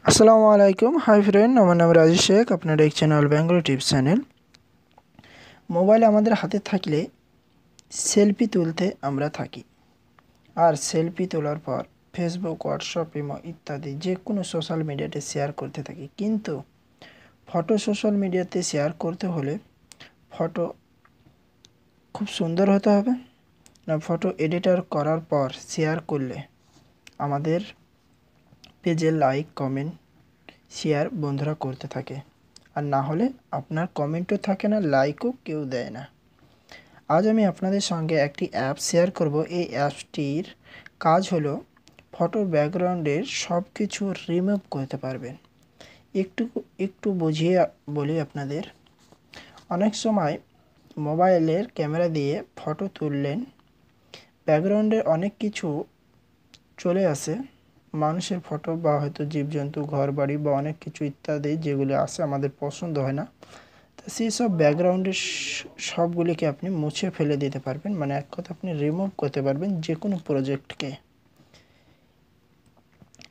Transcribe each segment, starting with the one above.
আসসালামু আলাইকুম। Hi friend, আমার নাম রাজেশ শেখ। আপনারা দেখছেন all Bengali tips channel. Mobile আমাদের হাতে থাকলে সেলফি তুলতে আমরা থাকি, আর সেলফি তোলার পর ফেসবুক, হোয়াটসঅ্যাপ, ইমো ইত্যাদি যে কোনো সোশ্যাল মিডিয়াতে শেয়ার করতে থাকি। কিন্তু ফটো সোশ্যাল মিডিয়াতে শেয়ার করতে হলে ফটো খুব সুন্দর হতে হবে, না ফটো এডিটর করার পর শেয়ার করলে আমাদের পেজে লাইক, কমেন্ট, শেয়ার বন্ধুরা করতে থাকে, আর না হলে আপনার কমেন্টও থাকে না, লাইকও কেউ দেয় না। আজ আমি আপনাদের সঙ্গে একটি অ্যাপ শেয়ার করব। এই অ্যাপসটির কাজ হলো ফটোর ব্যাকগ্রাউন্ডের সব কিছু রিমুভ করতে পারবেন। একটু বুঝিয়ে বলি আপনাদের। অনেক সময় মোবাইলের ক্যামেরা দিয়ে ফটো তুললেন, ব্যাকগ্রাউন্ডে অনেক কিছু চলে আসে, মানুষের ফটো বা হয়তো জীবজন্তু, ঘর বাড়ি বা অনেক কিছু ইত্যাদি যেগুলো আসে আমাদের পছন্দ হয় না। তো সেই সব ব্যাকগ্রাউন্ডের সবগুলিকে আপনি মুছে ফেলে দিতে পারবেন, মানে এক কথা আপনি রিমুভ করতে পারবেন যে কোনো প্রজেক্টকে।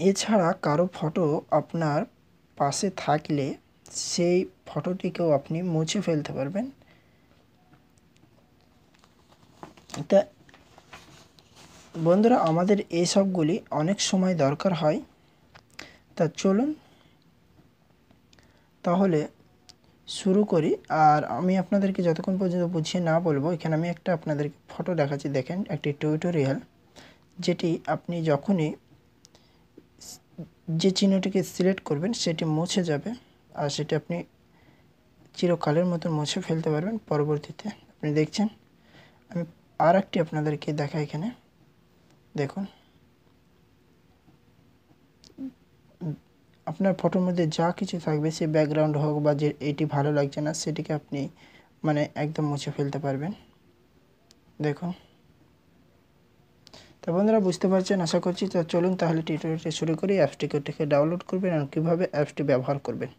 এছাড়া কারো ফটো আপনার পাশে থাকলে সেই ফটোটিকেও আপনি মুছে ফেলতে পারবেন। তা বন্ধুরা, আমাদের এই সবগুলি অনেক সময় দরকার হয়। তা চলুন তাহলে শুরু করি। আর আমি আপনাদেরকে যতক্ষণ পর্যন্ত বুঝিয়ে না বলবো, এখানে আমি একটা আপনাদেরকে ফটো দেখাচ্ছি। দেখেন, একটি টিউটোরিয়াল, যেটি আপনি যখনই যে চিহ্নটিকে সিলেক্ট করবেন সেটি মুছে যাবে, আর সেটি আপনি চিরকালের মতন মুছে ফেলতে পারবেন পরবর্তীতে। আপনি দেখছেন, আমি আর একটি আপনাদেরকে দেখাই। এখানে দেখুন, আপনার ফটোর মধ্যে যা কিছু থাকবে, সে ব্যাকগ্রাউন্ড হোক বা যে এটি ভালো লাগছে না, সেটিকে আপনি মানে একদম মুছে ফেলতে পারবেন। দেখুন, তো বন্ধুরা বুঝতে পারছেন আশা করছি। তো চলুন তাহলে টিউটোরিয়ালটি শুরু করি। অ্যাপসটিকে থেকে ডাউনলোড করবেন আর কীভাবে অ্যাপসটি ব্যবহার করবেন।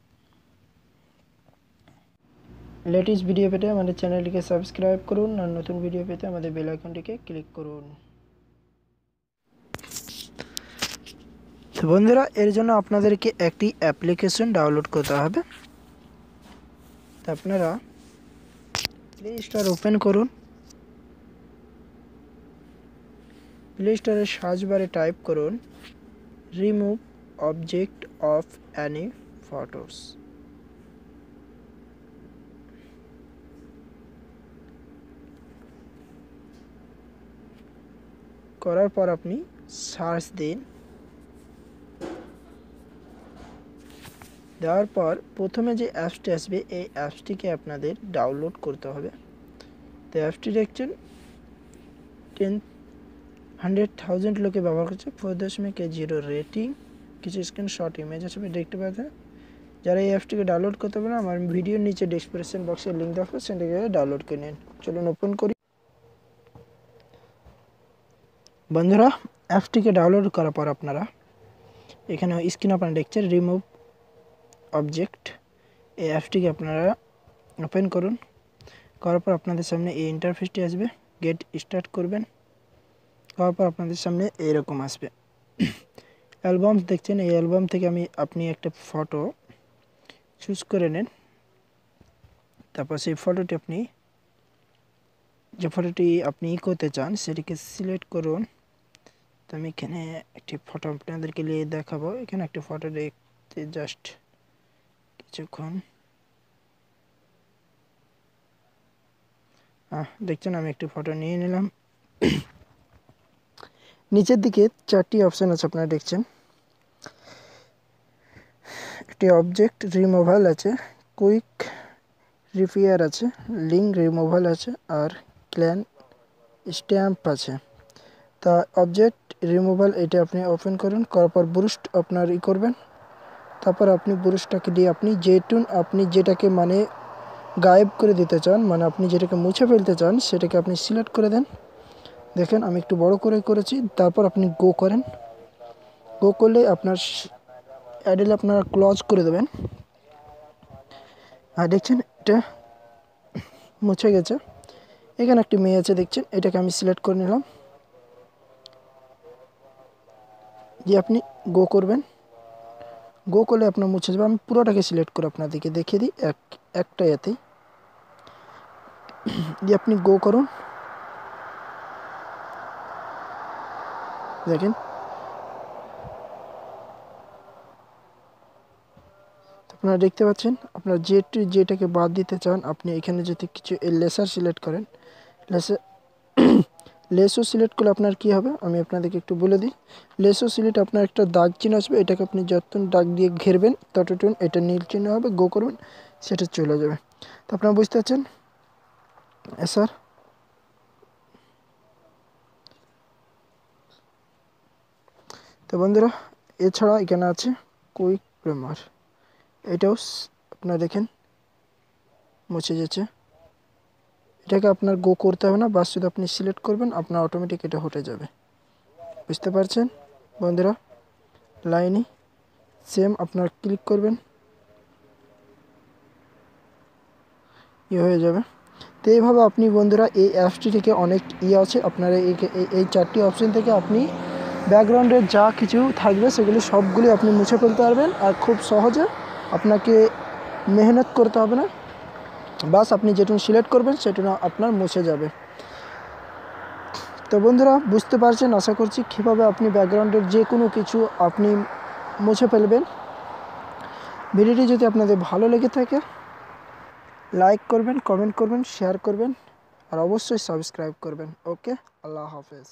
লেটেস্ট ভিডিও পেতে আমাদের চ্যানেলটিকে সাবস্ক্রাইব করুন, আর নতুন ভিডিও পেতে আমাদের বেল আইকনটিকে ক্লিক করুন। তো বন্ধুরা, এর জন্য আপনাদেরকে একটি অ্যাপ্লিকেশন ডাউনলোড করতে হবে। তো আপনারা প্লে স্টোর ওপেন করুন। প্লে স্টোরের সার্চ বারে টাইপ করুন remove object of Annie photos. করার পর আপনি সার্চ দিন। দেওয়ার পর প্রথমে যে অ্যাপসটি আসবে, এই অ্যাপসটিকে আপনাদের ডাউনলোড করতে হবে। তো অ্যাপসটি দেখছেন 100,000 লোকে ব্যবহার করছে, 4.0 রেটিং, কিছু স্ক্রিনশট ইমেজ আছে দেখতে পাচ্ছেন। যারা এই অ্যাপসটিকে ডাউনলোড করতে পারেন, আমার ভিডিওর নিচে ডেসক্রিপশন বক্সে লিঙ্ক দেওয়া হবে, সেটা থেকে ডাউনলোড করে নিন। চলুন ওপেন করি। বন্ধুরা, অ্যাপসটিকে ডাউনলোড করার পর আপনারা এখানে স্ক্রিন আপনারা দেখছেন রিমুভ অবজেক্ট। এই অ্যাপসটিকে আপনারা ওপেন করুন। করার পর আপনাদের সামনে এই ইন্টারফেসটি আসবে। গেট স্টার্ট করবেন। করার পর আপনাদের সামনে এইরকম আসবে। অ্যালবাম দেখছেন, এই অ্যালবাম থেকে আপনি একটা ফটো চুজ করে নেন। তারপর সেই ফটোটি যে ফটোটি আপনি করতে চান সেটিকে সিলেক্ট করুন। তো আমি এখানে একটি ফটো আপনাদেরকে নিয়ে দেখাবো। এখানে একটি ফটো দেখতে জাস্ট কিছুক্ষণ। দেখছেন, আমি একটি ফটো নিয়ে নিলাম। নিচের দিকে 4টি অপশান আছে, আপনারা দেখছেন। একটি অবজেক্ট রিমুভাল আছে, কুইক রিপেয়ার আছে, লিঙ্ক রিমুভাল আছে, আর ক্ল্যান স্ট্যাম্প আছে। তা অবজেক্ট রিমুভাল এটা আপনি ওপেন করুন। করার পর বুস্ট আপনার করবেন। তারপর আপনি বুস্টটাকে দিয়ে আপনি যেটাকে মানে গায়েব করে দিতে চান, মানে আপনি যেটাকে মুছে ফেলতে চান, সেটাকে আপনি সিলেক্ট করে দেন। দেখেন, আমি একটু বড় করে করেছি। তারপর আপনি গো করেন। গো করলে আপনার অ্যাডেল আপনারা ক্লোজ করে দেবেন। আর দেখছেন, এটা মুছে গেছে। এখানে একটি মেয়ে আছে দেখছেন, এটাকে আমি সিলেক্ট করে নিলাম। যে আপনি গো করবেন। গো করলে আপনার মুছে যাবে। আমি পুরোটাকে সিলেক্ট করে আপনাদেরকে দেখিয়ে দিই একটা এতেই। দিয়ে আপনি গো করুন, দেখেন আপনারা দেখতে পাচ্ছেন। আপনারা যেটাকে বাদ দিতে চান আপনি এখানে যদি কিছু লেসার সিলেক্ট করেন, লেসও সিলেক্ট করলে আপনার কি হবে আমি আপনাদেরকে একটু বলে দিই। লেসও সিলেক্ট আপনার একটা দাগ চিহ্ন আসবে, এটাকে আপনি যতক্ষণ দাগ দিয়ে ঘেরবেন ততক্ষণ এটা নীল চিহ্ন হবে, গো করবেন সেটা চলে যাবে। তো আপনারা বুঝতে পারছেন স্যার। তো বন্ধুরা এছাড়া এখানে আছে কুইক প্রিমার, এটাও আপনারা দেখেন মুছে যাচ্ছে। এটাকে আপনার গো করতে হবে না, বাস শুধু আপনি সিলেক্ট করবেন আপনার অটোমেটিক এটা হটে যাবে। বুঝতে পারছেন বন্ধুরা? লাইনে সেম আপনার ক্লিক করবেন, হয়ে যাবে। তো এইভাবে আপনি বন্ধুরা এই অ্যাপসটি থেকে অনেক আছে, আপনারা এই 4টি অপশন থেকে আপনি ব্যাকগ্রাউন্ডের যা কিছু থাকবে সেগুলি সবগুলি আপনি মুছে ফেলতে পারবেন। আর খুব সহজে, আপনাকে মেহনত করতে হবে না, বাস আপনি যেটুকু সিলেক্ট করবেন সেটুকু আপনার মুছে যাবে। তো বন্ধুরা বুঝতে পারছেন আশা করছি কীভাবে আপনি ব্যাকগ্রাউন্ডের যে কোনো কিছু আপনি মুছে ফেলবেন। ভিডিওটি যদি আপনাদের ভালো লেগে থাকে লাইক করবেন, কমেন্ট করবেন, শেয়ার করবেন আর অবশ্যই সাবস্ক্রাইব করবেন। ওকে, আল্লাহ হাফেজ।